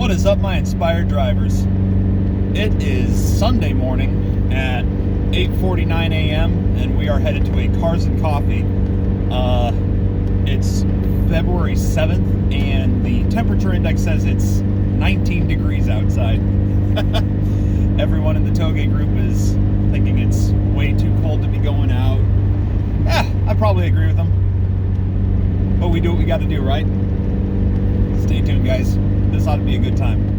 What is up, my inspired drivers? It is Sunday morning at 8:49 a.m. and we are headed to a Cars and Coffee. It's February 7th and the temperature index says it's 19 degrees outside. Everyone in the Touge group is thinking it's way too cold to be going out. I probably agree with them. But we do what we got to do, right? Stay tuned, guys. This ought to be a good time.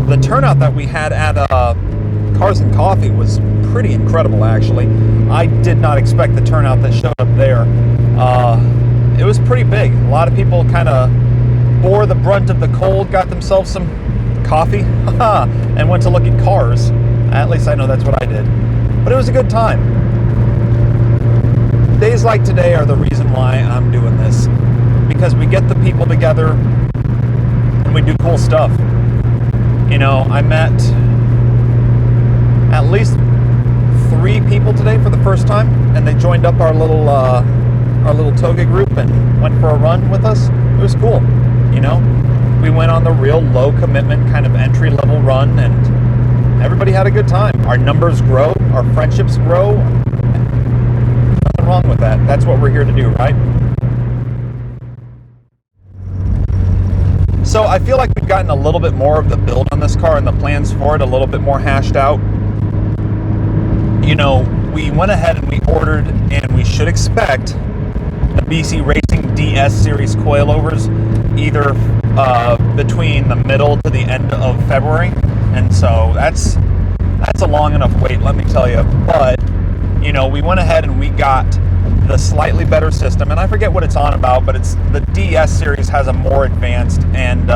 The turnout that we had at Cars and Coffee was pretty incredible, actually. I did not expect the turnout that showed up there. It was pretty big. A lot of people kind of bore the brunt of the cold, got themselves some coffee, and went to look at cars. At least I know that's what I did. But it was a good time. Days like today are the reason why I'm doing this, because we get the people together and we do cool stuff. You know, I met at least 3 people today for the first time, and they joined up our little Touge group and went for a run with us. It was cool. You know, we went on the real low commitment kind of entry level run, and everybody had a good time. Our numbers grow, our friendships grow. Nothing wrong with that. That's what we're here to do, right? So I feel like we've gotten a little bit more of the build on this car and the plans for it a little bit more hashed out. You know, we went ahead and we ordered, and we should expect the BC Racing DS series coilovers either between the middle to the end of February. And so that's a long enough wait, let me tell you. But, you know, we went ahead and we got the slightly better system, and I forget what it's on about, but it's the DS series has a more advanced and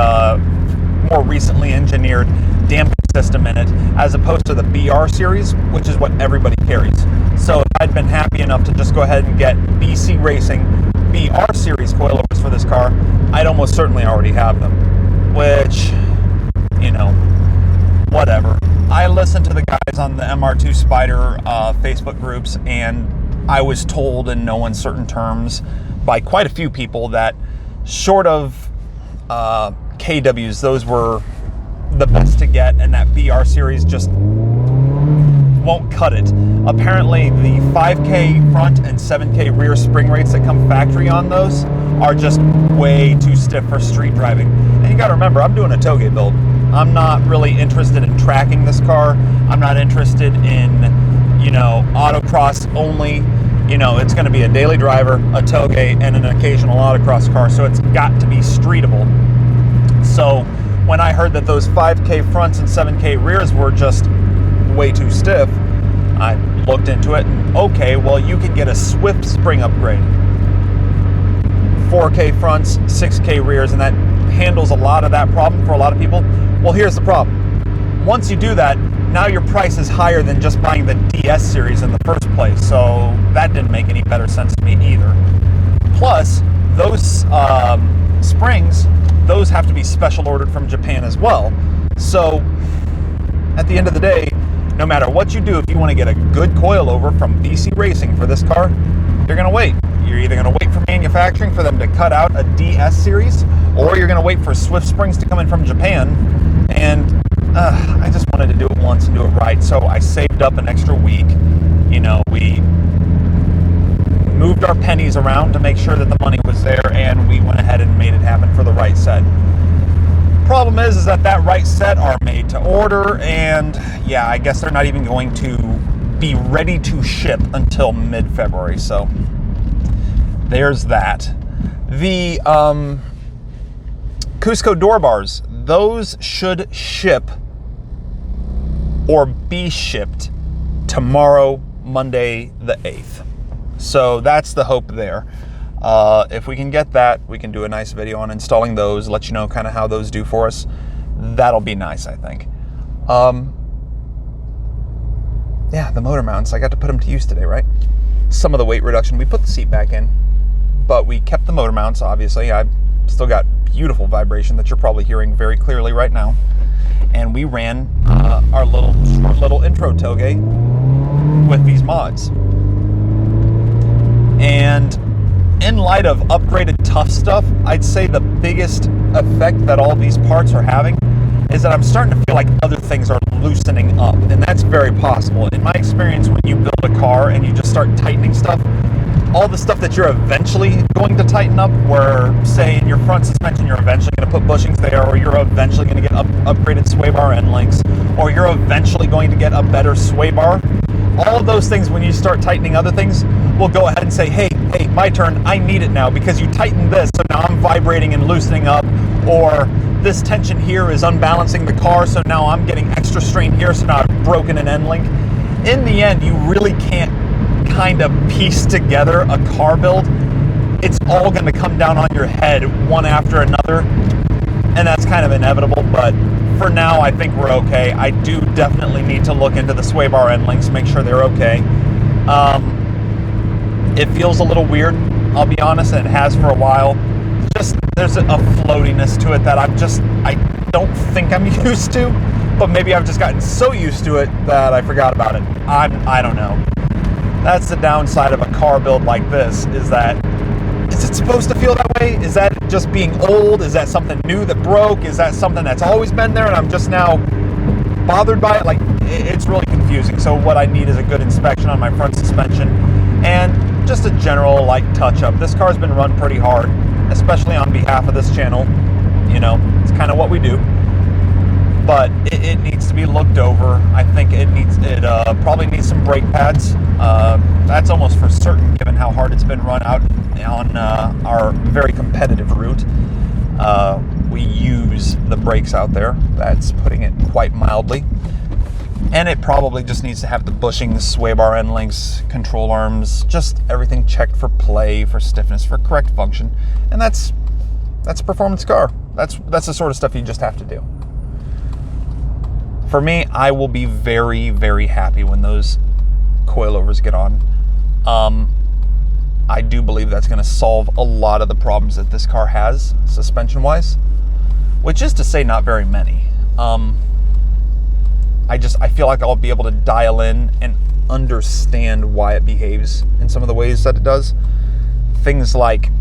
more recently engineered damping system in it, as opposed to the BR series, which is what everybody carries. So if I'd been happy enough to just go ahead and get BC Racing BR series coilovers for this car, I'd almost certainly already have them, which, you know, whatever. I listened to the guys on the MR2 Spider Facebook groups, and I was told in no uncertain terms by quite a few people that short of KWs, those were the best to get, and that BR series just won't cut it. Apparently the 5K front and 7K rear spring rates that come factory on those are just way too stiff for street driving. And you gotta remember, I'm doing a Touge build. I'm not really interested in tracking this car. I'm not interested in, you know, autocross only. You know, it's going to be a daily driver, a Touge, and an occasional autocross car, so it's got to be streetable. So when I heard that those 5K fronts and 7K rears were just way too stiff, I looked into it, and okay, well, you could get a Swift spring upgrade. 4K fronts, 6K rears, and that handles a lot of that problem for a lot of people. Well, here's the problem. Once you do that, now your price is higher than just buying the DS series in the first place. So that didn't make any better sense to me either. Plus, those springs, those have to be special ordered from Japan as well. So at the end of the day, no matter what you do, if you want to get a good coilover from BC Racing for this car, you're going to wait. You're either going to wait for manufacturing for them to cut out a DS series, or you're going to wait for Swift springs to come in from Japan. And I just wanted to do it once and do it right, so I saved up an extra week. You know, we moved our pennies around to make sure that the money was there, and we went ahead and made it happen for the right set. Problem is that right set are made to order, and yeah, I guess they're not even going to be ready to ship until mid-February, so there's that. The Cusco door bars, those should ship or be shipped tomorrow, Monday the 8th. So that's the hope there. If we can get that, we can do a nice video on installing those, let you know kind of how those do for us. That'll be nice, I think. Yeah, the motor mounts, I got to put them to use today, right? Some of the weight reduction, we put the seat back in, but we kept the motor mounts, obviously. I've still got beautiful vibration that you're probably hearing very clearly right now. And we ran our little intro tailgate with these mods. And in light of upgraded tough stuff, I'd say the biggest effect that all these parts are having is that I'm starting to feel like other things are loosening up, and that's very possible. In my experience, when you build a car and you just start tightening stuff, all the stuff that you're eventually going to tighten up, where, say, in your front suspension, you're eventually going to put bushings there, or you're eventually going to get upgraded sway bar end links, or you're eventually going to get a better sway bar. All of those things, when you start tightening other things, will go ahead and say, hey, my turn, I need it now, because you tightened this, so now I'm vibrating and loosening up, or this tension here is unbalancing the car, so now I'm getting extra strain here, so now I've broken an end link. In the end, you really can't kind of piece together a car build. It's all going to come down on your head one after another, and that's kind of inevitable, but for now I think we're okay. I do definitely need to look into the sway bar end links, make sure they're okay. It feels a little weird, I'll be honest, and it has for a while. Just there's a floatiness to it that I don't think I'm used to, but maybe I've just gotten so used to it that I forgot about it. I don't know. That's the downside of a car build like this, is it supposed to feel that way? Is that just being old? Is that something new that broke? Is that something that's always been there and I'm just now bothered by it? Like, it's really confusing. So what I need is a good inspection on my front suspension and just a general touch-up. This car's been run pretty hard, especially on behalf of this channel. You know, it's kind of what we do. But it needs to be looked over. I think it probably needs some brake pads. That's almost for certain, given how hard it's been run out on our very competitive route. We use the brakes out there. That's putting it quite mildly. And it probably just needs to have the bushings, sway bar end links, control arms, just everything checked for play, for stiffness, for correct function. And that's a performance car. That's the sort of stuff you just have to do. For me, I will be very, very happy when those coilovers get on. I do believe that's going to solve a lot of the problems that this car has, suspension-wise, which is to say not very many. I feel like I'll be able to dial in and understand why it behaves in some of the ways that it does. Things like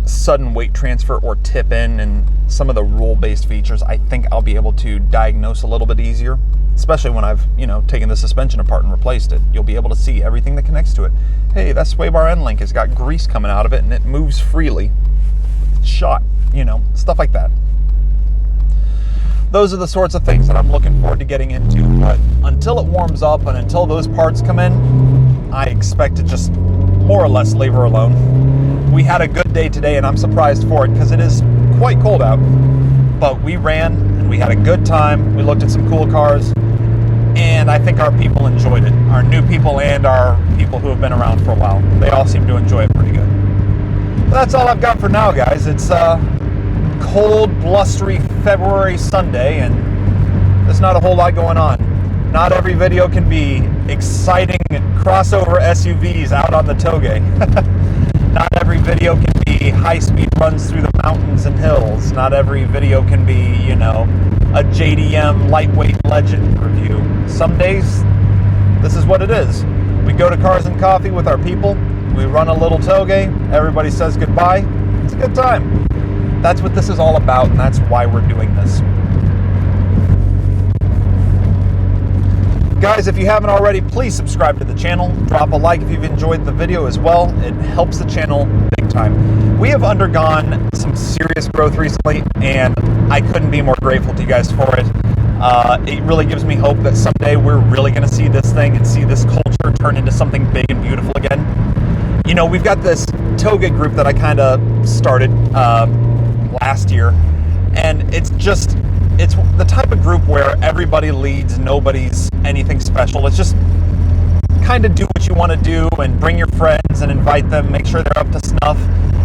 sudden weight transfer or tip in and some of the rule-based features, I think I'll be able to diagnose a little bit easier, especially when I've, taken the suspension apart and replaced it. You'll be able to see everything that connects to it. Hey, that sway bar end link has got grease coming out of it and it moves freely. It's shot, stuff like that. Those are the sorts of things that I'm looking forward to getting into, but until it warms up and until those parts come in, I expect to just more or less leave her alone. We had a good day today, and I'm surprised for it because it is quite cold out, but we ran and we had a good time. We looked at some cool cars, and I think our people enjoyed it. Our new people and our people who have been around for a while. They all seem to enjoy it pretty good. But that's all I've got for now, guys. It's cold, blustery February Sunday, and there's not a whole lot going on. not every video can be exciting crossover SUVs out on the Touge. Not every video can be high-speed runs through the mountains and hills. Not every video can be, you know, a JDM lightweight legend review. Some days, this is what it is. We go to Cars and Coffee with our people. We run a little Touge. Everybody says goodbye. It's a good time. That's what this is all about, and that's why we're doing this. Guys, if you haven't already, please subscribe to the channel. Drop a like if you've enjoyed the video as well. It helps the channel big time. We have undergone some serious growth recently, and I couldn't be more grateful to you guys for it. It really gives me hope that someday we're really going to see this thing and see this culture turn into something big and beautiful again. You know, we've got this Touge group that I kind of started last year, and it's the type of group where everybody leads, nobody's anything special. It's just kind of do what you want to do and bring your friends and invite them, make sure they're up to snuff,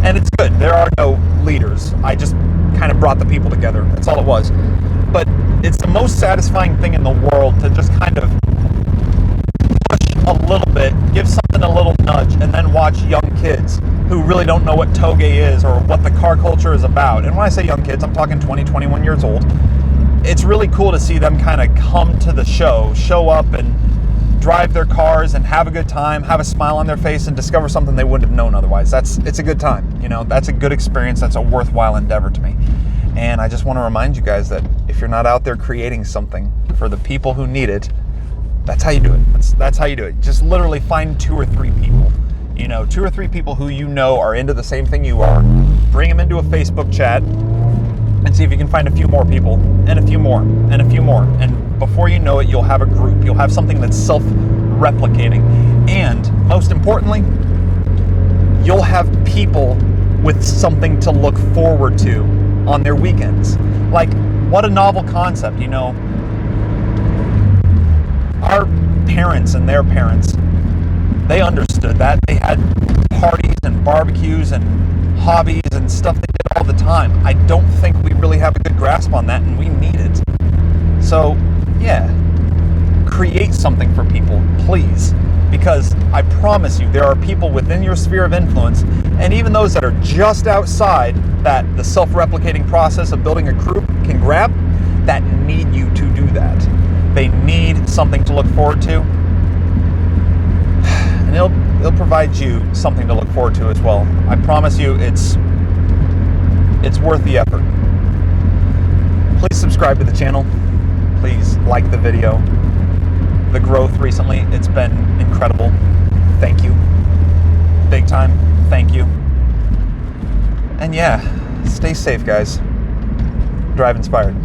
and it's good. There are no leaders. I just kind of brought the people together. That's all it was. But it's the most satisfying thing in the world to just kind of push a little bit, give something a little nudge, and then watch young kids who really don't know what Touge is or what the car culture is about. And when I say young kids, I'm talking 20, 21 years old. It's really cool to see them kind of come to the show up and drive their cars and have a good time, have a smile on their face, and discover something they wouldn't have known otherwise. It's a good time. You know, that's a good experience. That's a worthwhile endeavor to me. And I just want to remind you guys that if you're not out there creating something for the people who need it, that's how you do it. That's how you do it. Just literally find 2 or 3 people. You know, 2 or 3 people who you know are into the same thing you are. Bring them into a Facebook chat and see if you can find a few more people, and a few more, and a few more. And before you know it, you'll have a group. You'll have something that's self-replicating. And most importantly, you'll have people with something to look forward to on their weekends. Like, what a novel concept, you know. Our parents and their parents, they understood that. They had parties and barbecues and hobbies and stuff they did all the time. I don't think we really have a good grasp on that, and we need it. So, yeah, create something for people, please. Because I promise you, there are people within your sphere of influence, and even those that are just outside that the self-replicating process of building a group can grab, that need you to do that. They need something to look forward to, and it'll provide you something to look forward to as well. I promise you, it's worth the effort. Please subscribe to the channel. Please like the video. The growth recently, it's been incredible. Thank you. Big time. Thank you. And yeah, stay safe, guys. Drive inspired.